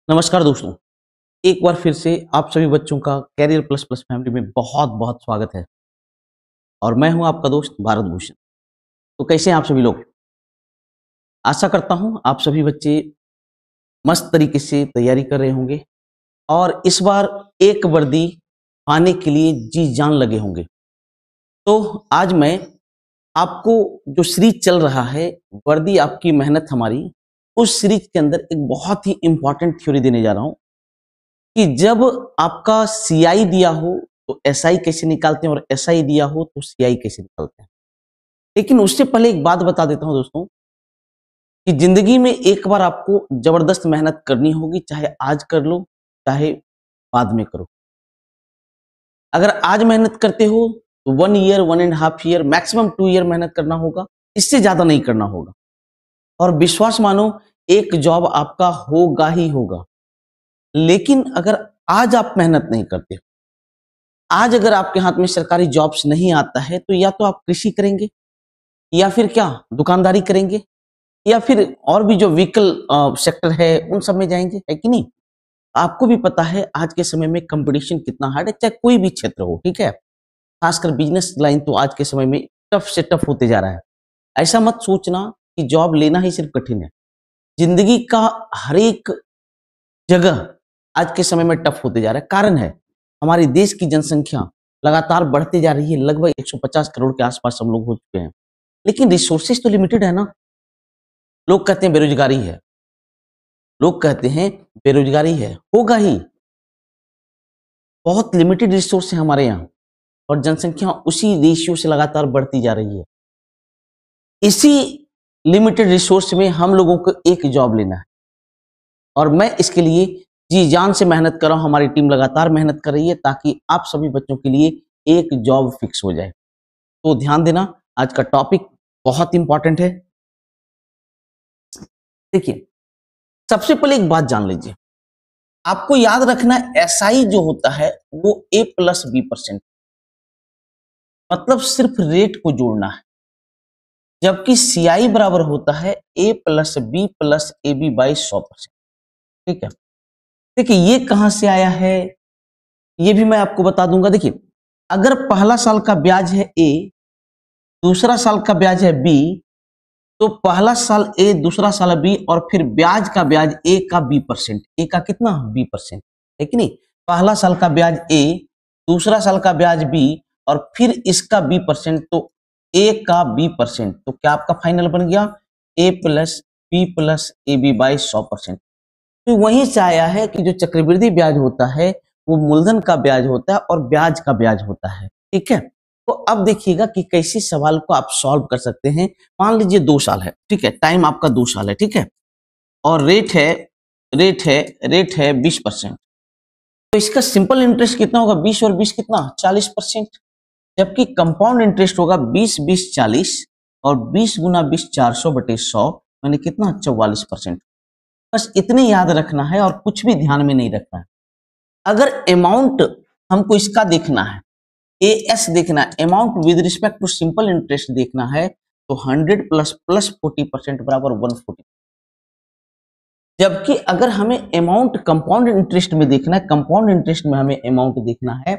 नमस्कार दोस्तों, एक बार फिर से आप सभी बच्चों का कैरियर प्लस प्लस फैमिली में बहुत बहुत स्वागत है। और मैं हूं आपका दोस्त भारत भूषण। तो कैसे हैं आप सभी लोग? आशा करता हूं आप सभी बच्चे मस्त तरीके से तैयारी कर रहे होंगे और इस बार एक वर्दी पाने के लिए जी जान लगे होंगे। तो आज मैं आपको जो सीरीज चल रहा है, वर्दी आपकी मेहनत हमारी, उस सीरीज के अंदर एक बहुत ही इंपॉर्टेंट थ्योरी देने जा रहा हूं कि जब आपका सीआई दिया हो तो एसआई कैसे निकालते हैं और एसआई दिया हो तो सीआई कैसे निकालते हैं। लेकिन उससे पहले एक बात बता देता हूं दोस्तों कि जिंदगी में एक बार आपको जबरदस्त मेहनत करनी होगी, चाहे आज कर लो चाहे बाद में करो। अगर आज मेहनत करते हो तो 1 ईयर 1.5 ईयर मैक्सिमम 2 ईयर मेहनत करना होगा, इससे ज्यादा नहीं करना होगा। और विश्वास मानो, एक जॉब आपका होगा ही होगा। लेकिन अगर आज आप मेहनत नहीं करते हो, आज अगर आपके हाथ में सरकारी जॉब्स नहीं आता है, तो या तो आप कृषि करेंगे या फिर क्या दुकानदारी करेंगे या फिर और भी जो व्हीकल सेक्टर है उन सब में जाएंगे, है कि नहीं? आपको भी पता है आज के समय में कंपटीशन कितना हार्ड है, चाहे कोई भी क्षेत्र हो, ठीक है। खासकर बिजनेस लाइन तो आज के समय में टफ से टफ होते जा रहा है। ऐसा मत सोचना कि जॉब लेना ही सिर्फ कठिन है। जिंदगी का हर एक जगह आज के समय में टफ होते जा रहा है। कारण है हमारे देश की जनसंख्या लगातार बढ़ते जा रही है, लगभग 150 करोड़ के आसपास हम लोग हो चुके हैं। लेकिन रिसोर्सेज तो लिमिटेड है ना। लोग कहते हैं बेरोजगारी है, लोग कहते हैं बेरोजगारी है, होगा ही। बहुत लिमिटेड रिसोर्स है हमारे यहाँ और जनसंख्या उसी रेशियो से लगातार बढ़ती जा रही है। इसी लिमिटेड रिसोर्स में हम लोगों को एक जॉब लेना है और मैं इसके लिए जी जान से मेहनत कर रहा हूं। हमारी टीम लगातार मेहनत कर रही है ताकि आप सभी बच्चों के लिए एक जॉब फिक्स हो जाए। तो ध्यान देना, आज का टॉपिक बहुत इंपॉर्टेंट है। देखिए, सबसे पहले एक बात जान लीजिए, आपको याद रखना एसआई जो होता है वो A+B%, मतलब सिर्फ रेट को जोड़ना है। जबकि सीआई बराबर होता है A+B+AB/100%। ठीक है। देखिए ये कहां से आया है ये भी मैं आपको बता दूंगा। देखिए, अगर पहला साल का ब्याज है ए, दूसरा साल का ब्याज है बी, तो पहला साल ए, दूसरा साल बी, और फिर ब्याज का ब्याज ए का B%, ए का कितना B%, है कि नहीं? पहला साल का ब्याज ए, दूसरा साल का ब्याज बी, और फिर इसका B%, तो ए का B%। तो क्या आपका फाइनल बन गया A+B+AB/100%। तो वहीं से आया है कि जो चक्रवृद्धि ब्याज होता है वो मूलधन का ब्याज होता है और ब्याज का ब्याज होता है। ठीक है। तो अब देखिएगा कि कैसे सवाल को आप सॉल्व कर सकते हैं। मान लीजिए 2 साल है, ठीक है, टाइम आपका 2 साल है, ठीक है, और रेट है 20%। तो इसका सिंपल इंटरेस्ट कितना होगा? 20 और 20 कितना? 40%। जबकि कंपाउंड इंटरेस्ट होगा 20 और 20 गुना 20 400/100, यानी कितना? 44%। बस इतने याद रखना है और कुछ भी ध्यान में नहीं रखना है। अगर अमाउंट हमको इसका देखना है, एएस देखना है, amount with respect to simple interest देखना है, तो 100 प्लस 40% बराबर 140। जबकि अगर हमें अमाउंट कंपाउंड इंटरेस्ट में देखना है, कंपाउंड इंटरेस्ट में हमें अमाउंट देखना है,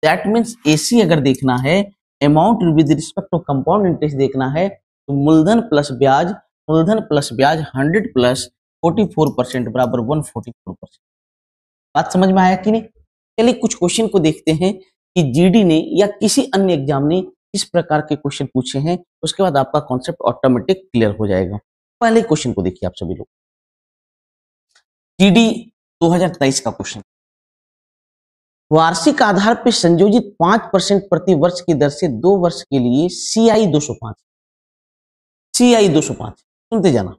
दैट मीन्स एसी अगर देखना है, amount with respect to compound interest देखना है, तो मूलधन प्लस ब्याज 100 प्लस 44% बराबर 144%। बात समझ में आया कि नहीं? चलिए कुछ क्वेश्चन को देखते हैं कि जीडी ने या किसी अन्य एग्जाम ने किस प्रकार के क्वेश्चन पूछे हैं, उसके बाद आपका कॉन्सेप्ट ऑटोमेटिक क्लियर हो जाएगा। पहले क्वेश्चन को देखिए आप सभी लोग। जीडी 2023 का क्वेश्चन, वार्षिक आधार पर संयोजित 5% प्रति वर्ष की दर से 2 वर्ष के लिए सीआई 205, सीआई 205, सुनते जाना।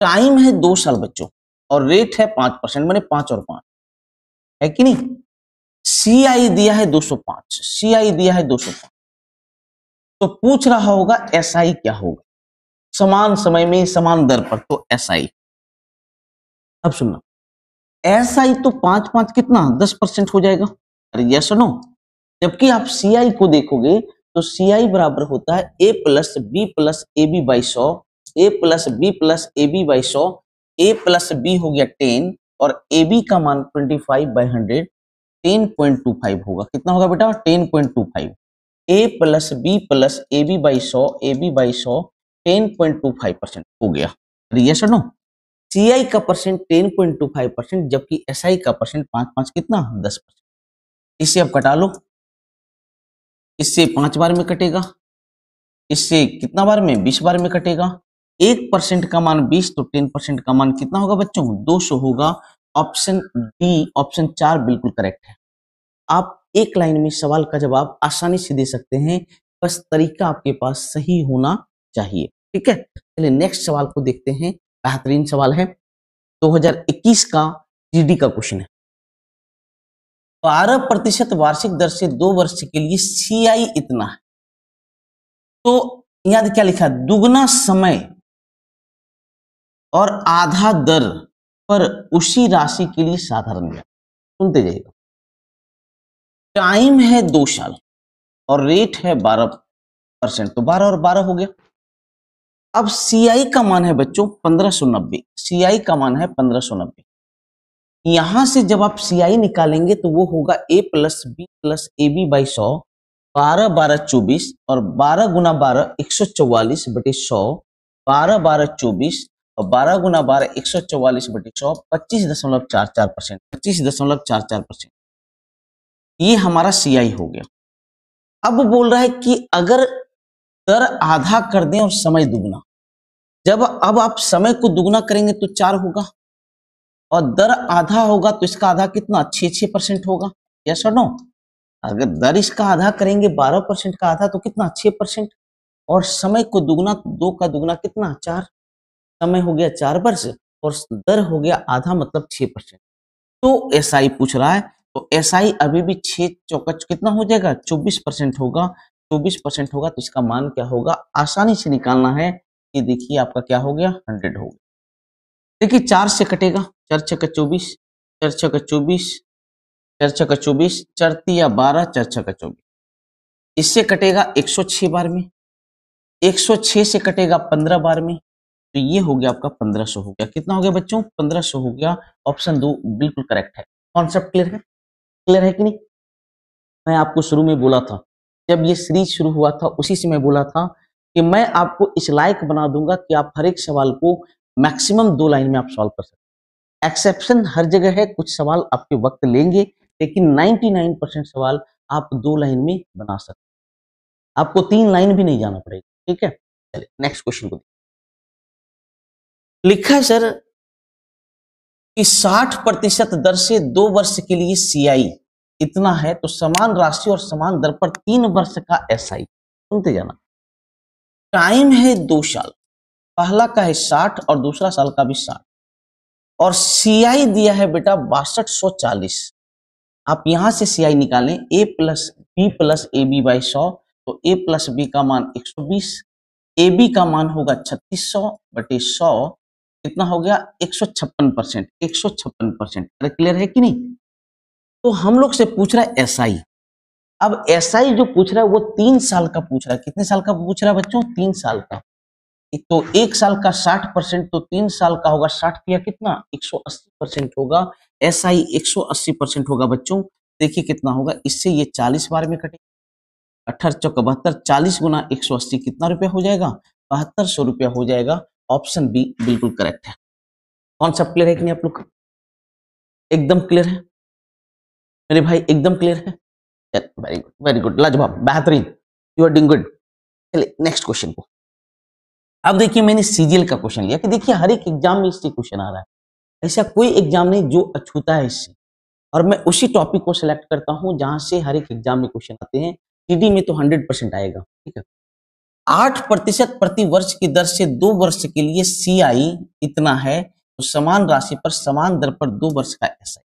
टाइम है 2 साल बच्चों और रेट है 5%, मैंने 5 और 5, है कि नहीं? सीआई दिया है 205, सीआई दिया है 205, तो पूछ रहा होगा एसआई क्या होगा समान समय में समान दर पर, तो एसआई। अब सुनना, एसआई तो 5 कितना 10% हो जाएगा। अरे यस नो। जबकि आप सीआई को देखोगे तो सीआई बराबर होता है A+B+AB/100, A+B+AB/100, A+B हो गया 10 और ए बी का मान 25/100 10.25 होगा। कितना होगा बेटा? 10.25। A plus B plus A B by 100 A B by 100 10.25% हो गया। यस और नो? सी आई का परसेंट 10.25%, जबकि एस आई का परसेंट 5 कितना 10%। इससे अब कटा लो, इससे 5 बार में कटेगा, इससे कितना बार में 20 बार में कटेगा। 1% का मान 20, तो 10% का मान कितना होगा बच्चों? 200 होगा। ऑप्शन डी, ऑप्शन 4 बिल्कुल करेक्ट है। आप एक लाइन में सवाल का जवाब आसानी से दे सकते हैं, बस तरीका आपके पास सही होना चाहिए। ठीक है, चलिए नेक्स्ट सवाल को देखते हैं। बेहतरीन सवाल है, 2021 का जीडी का क्वेश्चन है। 12% वार्षिक दर से 2 वर्ष के लिए सीआई इतना है। तो याद क्या लिखा? दुगना समय और आधा दर पर उसी राशि के लिए साधारण ब्याज। सुनते जाइएगा। टाइम है 2 साल और रेट है 12%, तो 12 और 12 हो गया। अब सीआई का मान है बच्चों 1590। सीआई का मान है 1590। यहां से जब आप सीआई निकालेंगे तो वो होगा A plus B plus A B by 100, 12 12 24 और 12 गुना 12 144 बटे 100, 12 12 24 और 12 गुना 12 144 बटे 100, 25.44%। 25.44%, ये हमारा सीआई हो गया। अब बोल रहा है कि अगर दर आधा कर दें और समय दुगना, जब अब आप समय को दुगना करेंगे तो 4 होगा और दर आधा होगा तो इसका आधा कितना 6% होगा। यस और नो? अगर दर इसका आधा करेंगे 12% का आधा तो कितना 6%, और समय को दुगना, 2 का दुगना कितना 4, समय हो गया 4 वर्ष और दर हो गया आधा मतलब 6%। तो एसआई पूछ रहा है, तो एसआई अभी भी 6 चौका कितना हो जाएगा 24% होगा। 24% होगा तो इसका मान क्या होगा? आसानी से निकालना है। ये देखिए आपका क्या हो गया 100 हो गया। देखिए 4 से कटेगा, 4 छक्का 24, 4 छक्का 24, 4 छक्का 24, 4 तिया 12, 4 छक्का 24। इससे कटेगा 106 बार में, 106 से कटेगा 15 बार में, तो ये हो गया आपका 1500 हो गया। कितना हो गया बच्चों? 1500 हो गया। ऑप्शन 2 बिल्कुल करेक्ट है। कॉन्सेप्ट क्लियर है? क्लियर है कि नहीं? मैं आपको शुरू में बोला था, जब ये सीरीज शुरू हुआ था उसी से मैं बोला था कि मैं आपको इस लायक बना दूंगा कि आप हर एक सवाल को मैक्सिमम 2 लाइन में आप सॉल्व कर सकते हैं। एक्सेप्शन हर जगह है, कुछ सवाल आपके वक्त लेंगे, लेकिन 99% सवाल आप 2 लाइन में बना सकते हैं। आपको 3 लाइन भी नहीं जाना पड़ेगा। ठीक है, चलिए नेक्स्ट क्वेश्चन को लिखा है सर कि 60% दर से 2 वर्ष के लिए सीआई इतना है, तो समान राशि और समान दर पर 3 वर्ष का एसआई। सुनते जाना। टाइम है 2 साल, पहला का है 60 और दूसरा साल का भी 60, और सीआई दिया है बेटा 6240। आप यहां से सीआई निकालें, ए प्लस ए बी बाई 100, तो ए प्लस बी का मान 120, ए बी का मान होगा 3600 बटे 100, कितना हो गया 156%। 156%। अरे क्लियर है कि नहीं? तो हम लोग से पूछ रहा है एसआई। अब एसआई जो पूछ रहा है वो 3 साल का पूछ रहा है। कितने साल का पूछ रहा है बच्चों? 3 साल का। तो 1 साल का 60%, तो 3 साल का होगा 60 किया कितना 180% होगा। एसआई 180% होगा बच्चों। देखिए कितना होगा, इससे ये 40 बार में कटेगा। 18 चौका 72, 40 गुना 180 कितना रुपया हो जाएगा? 7200 रुपया हो जाएगा। ऑप्शन बी बिल्कुल करेक्ट है। कॉन्सेप्ट क्लियर है कि नहीं आप लोग का? एकदम क्लियर है मेरे भाई, एकदम क्लियर है। वेरी गुड, वेरी गुड, लाजवाब, बेहतरीन, यू आर डूइंग गुड। चलिए नेक्स्ट क्वेश्चन को। अब देखिए मैंने सीजीएल का क्वेश्चन लिया कि देखिए हर एक एग्जाम में इससे क्वेश्चन आ रहा है, ऐसा कोई एग्जाम नहीं जो अछूता है इससे, और मैं उसी टॉपिक को सिलेक्ट करता हूं जहां से हर एक एग्जाम में क्वेश्चन आते हैं। जीडी में तो 100% आएगा। ठीक है, 8% प्रति वर्ष की दर से 2 वर्ष के लिए सीआई इतना है, तो समान राशि पर समान दर पर 2 वर्ष का एसआई।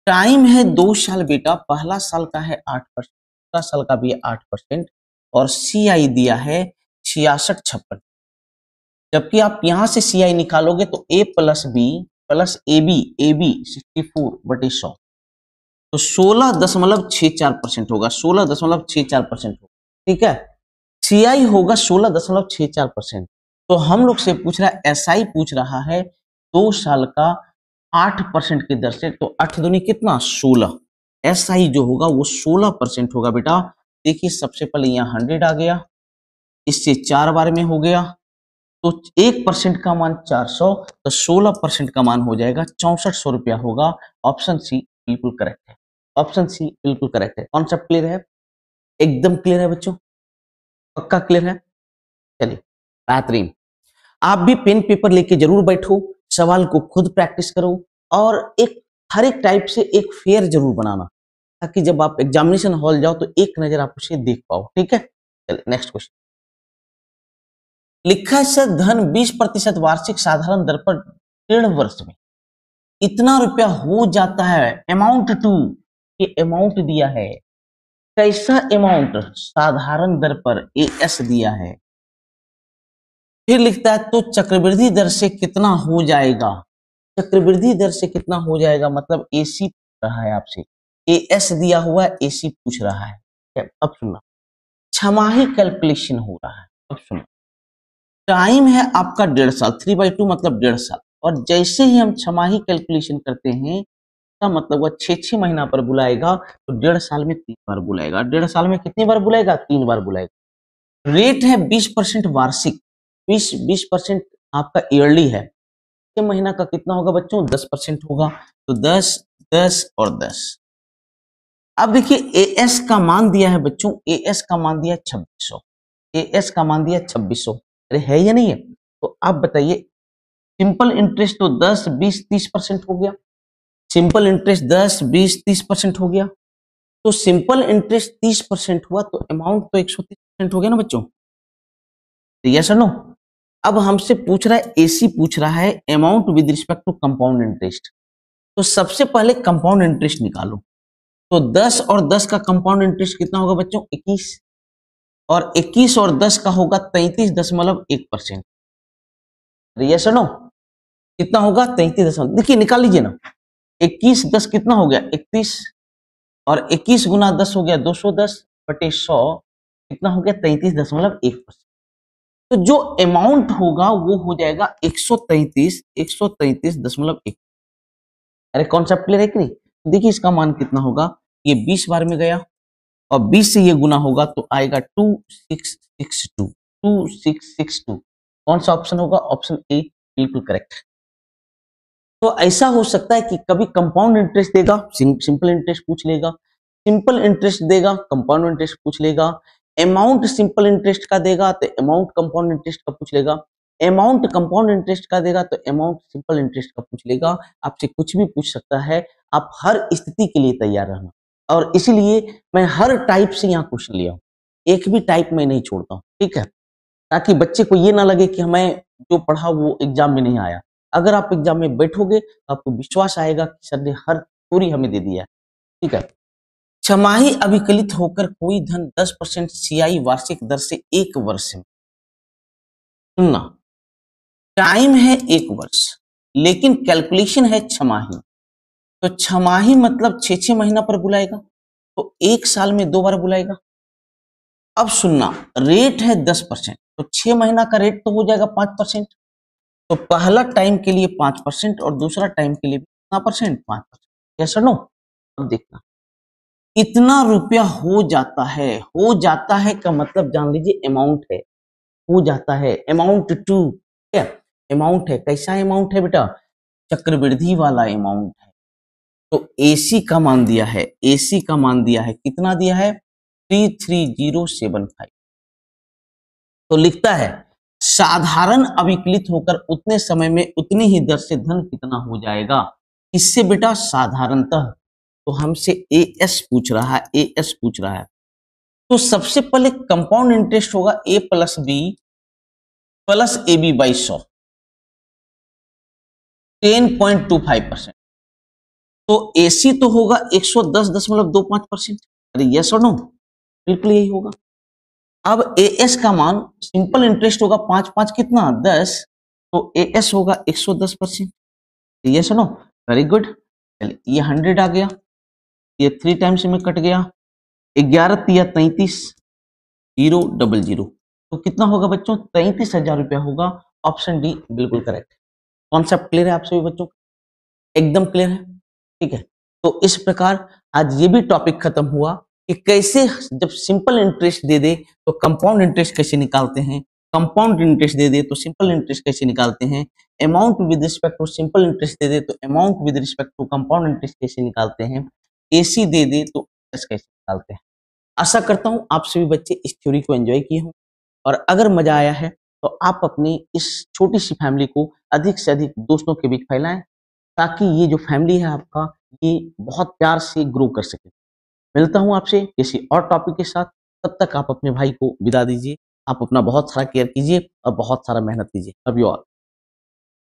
टाइम है 2 साल बेटा, पहला साल का है 8%, दूसरा साल का भी है 8%, और सीआई दिया है 66-56। जबकि आप यहां से सीआई निकालोगे तो A plus B plus A B 64 बटे 100, तो 16.64% होगा। 16.64% होगा। ठीक है, सीआई होगा 16.64%। तो हम लोग से पूछ रहा है, एसआई पूछ रहा है 2 साल का 8% की दर से, तो 8 दूनी कितना 16। SI जो होगा वो 16% होगा बेटा। देखिए सबसे पहले यहाँ 100 आ गया, इससे 4 बार में हो गया, तो 1% का मान 400, तो 16% का मान हो जाएगा 6400 रुपया होगा। ऑप्शन सी बिल्कुल करेक्ट है, ऑप्शन सी बिल्कुल करेक्ट है। कॉन्सेप्ट क्लियर है, एकदम क्लियर है बच्चों, पक्का क्लियर है। चलिए बेहतरीन, आप भी पेन पेपर लेके जरूर बैठो, सवाल को खुद प्रैक्टिस करो, और एक हर एक टाइप से एक फेयर जरूर बनाना, ताकि जब आप एग्जामिनेशन हॉल जाओ तो एक नजर आप उसे देख पाओ। ठीक है, चलिए नेक्स्ट क्वेश्चन। लिखा है धन 20% वार्षिक साधारण दर पर 1.5 वर्ष में इतना रुपया हो जाता है। अमाउंट टू, ये अमाउंट दिया है, कैसा अमाउंट, साधारण दर पर AS दिया है। फिर लिखता है तो चक्रवृद्धि दर से कितना हो जाएगा। चक्रवृद्धि दर से कितना हो जाएगा मतलब AC पूछ रहा है आपसे, AS दिया हुआ है, AC पूछ रहा है। अब सुनना, छमाही कैलकुलेशन हो रहा है। अब सुनो, टाइम है आपका 1.5 साल, 3/2 मतलब 1.5 साल, और जैसे ही हम छमाही कैलकुलेशन करते हैं का मतलब वह 6 महीना पर बुलाएगा, तो 1.5 साल में 3 बार बुलाएगा। 1.5 साल में कितनी बार बुलाएगा, 3 बार बुलाएगा। रेट है 20% वार्षिक, 20% आपका ईयरली है। 6 महीना का कितना होगा बच्चों, 10% होगा, तो 10, 10 और 10। अब देखिए AS का मान दिया है बच्चों, AS का मान दिया 2600, AS का मान दिया 2600। अरे है या नहीं है, तो आप बताइए, सिंपल इंटरेस्ट तो 10, 20, 30% हो गया। सिंपल इंटरेस्ट 10, 20, 30% हो गया, तो सिंपल इंटरेस्ट 30% हुआ, तो अमाउंट तो 130% हो गया ना बच्चों। यस और नो। अब हमसे पूछ रहा है, AC पूछ रहा है amount with respect to compound interest, तो सबसे पहले कंपाउंड इंटरेस्ट निकालो। तो 10 और 10 का कंपाउंड इंटरेस्ट कितना होगा बच्चों, 21, और 21 और 10 का होगा 33.1%। यस और नो, कितना होगा 33 देखिए निकाल लीजिए ना, 21 10 कितना हो गया 31, और 21 गुना 10 हो गया 210 बटे 100, कितना हो गया 33.1%। तो जो अमाउंट होगा वो हो जाएगा 133.1। अरे कॉन्सेप्ट क्लियर है कि नहीं। देखिए इसका मान कितना होगा, ये 20 बार में गया, और 20 से ये गुना होगा तो आएगा 2662, 2662। कौन सा ऑप्शन होगा, ऑप्शन ए बिल्कुल करेक्ट। तो ऐसा हो सकता है कि कभी कंपाउंड इंटरेस्ट देगा, सिंपल इंटरेस्ट पूछ लेगा, सिंपल इंटरेस्ट देगा, कंपाउंड इंटरेस्ट पूछ लेगा, अमाउंट सिंपल इंटरेस्ट का देगा तो अमाउंट कंपाउंड इंटरेस्ट का पूछ लेगा, अमाउंट कंपाउंड इंटरेस्ट का देगा तो अमाउंट सिंपल इंटरेस्ट का पूछ लेगा। आपसे कुछ भी पूछ सकता है, आप हर स्थिति के लिए तैयार रहना, और इसीलिए मैं हर टाइप से यहाँ क्वेश्चन लिया हूँ, एक भी टाइप में नहीं छोड़ता हूँ। ठीक है, ताकि बच्चे को ये ना लगे कि हमें जो पढ़ा वो एग्जाम में नहीं आया। अगर आप एग्जाम में बैठोगे तो आपको विश्वास आएगा कि सर ने हर थ्योरी हमें दे दिया है। ठीक है, छमाही अभिकलित होकर कोई धन 10% CI वार्षिक दर से 1 वर्ष में, सुनना, टाइम है 1 वर्ष लेकिन कैलकुलेशन है छमाही, तो छमाही मतलब 6 महीना पर बुलाएगा, तो 1 साल में 2 बार बुलाएगा। अब सुनना, रेट है 10%, तो 6 महीना का रेट तो हो जाएगा 5%, तो पहला टाइम के लिए 5% और दूसरा टाइम के लिए कितना परसेंट, 5%। यस और नो। अब देखना कितना रुपया हो जाता है, हो जाता है का मतलब जान लीजिए अमाउंट है, हो जाता है अमाउंट टू, क्या अमाउंट है, कैसा अमाउंट है बेटा, चक्रवृद्धि वाला अमाउंट है। तो AC का मान दिया है, AC का मान दिया है, कितना दिया है 33075। तो लिखता है साधारण अविकलित होकर उतने समय में उतनी ही दर से धन कितना हो जाएगा। इससे बेटा साधारणतः, तो हमसे AS पूछ रहा है, AS पूछ रहा है, तो सबसे पहले कंपाउंड इंटरेस्ट होगा A plus B plus AB by 100, 10.25%। तो AC तो होगा 110.25%। अरे यस और नो, बिल्कुल यही होगा। अब AS का मान सिंपल इंटरेस्ट होगा 5 5 कितना 10, तो AS होगा 110%। यस और नो, वेरी गुड। चलिए ये 100 आ गया, ये 3 टाइम्स में कट गया, 11 तिया 33, 000, तो कितना होगा बच्चों 33,000 रुपया होगा। ऑप्शन डी बिल्कुल करेक्ट। कॉन्सेप्ट क्लियर है आप सभी बच्चों। एकदम क्लियर है? ठीक है। तो इस प्रकार आज ये भी टॉपिक खत्म हुआ कि कैसे जब सिंपल इंटरेस्ट दे दे तो कंपाउंड इंटरेस्ट कैसे निकालते हैं, कंपाउंड इंटरेस्ट दे दे तो सिंपल इंटरेस्ट कैसे निकालते हैं, amount with respect to simple interest दे दे तो amount with respect to compound interest कैसे निकालते हैं, एसी दे दे तो इंटरेस्ट कैसे निकालते हैं। आशा करता हूँ आप सभी बच्चे इस थ्योरी को एंजॉय किए हों और अगर मजा आया है तो आप अपनी इस छोटी सी फैमिली को अधिक से अधिक दोस्तों के बीच फैलाएं ताकि ये जो फैमिली है आपका ये बहुत प्यार से ग्रो कर सके। मिलता हूँ आपसे किसी और टॉपिक के साथ, तब तक आप अपने भाई को विदा दीजिए। आप अपना बहुत सारा केयर कीजिए और बहुत सारा मेहनत कीजिए। Love you all.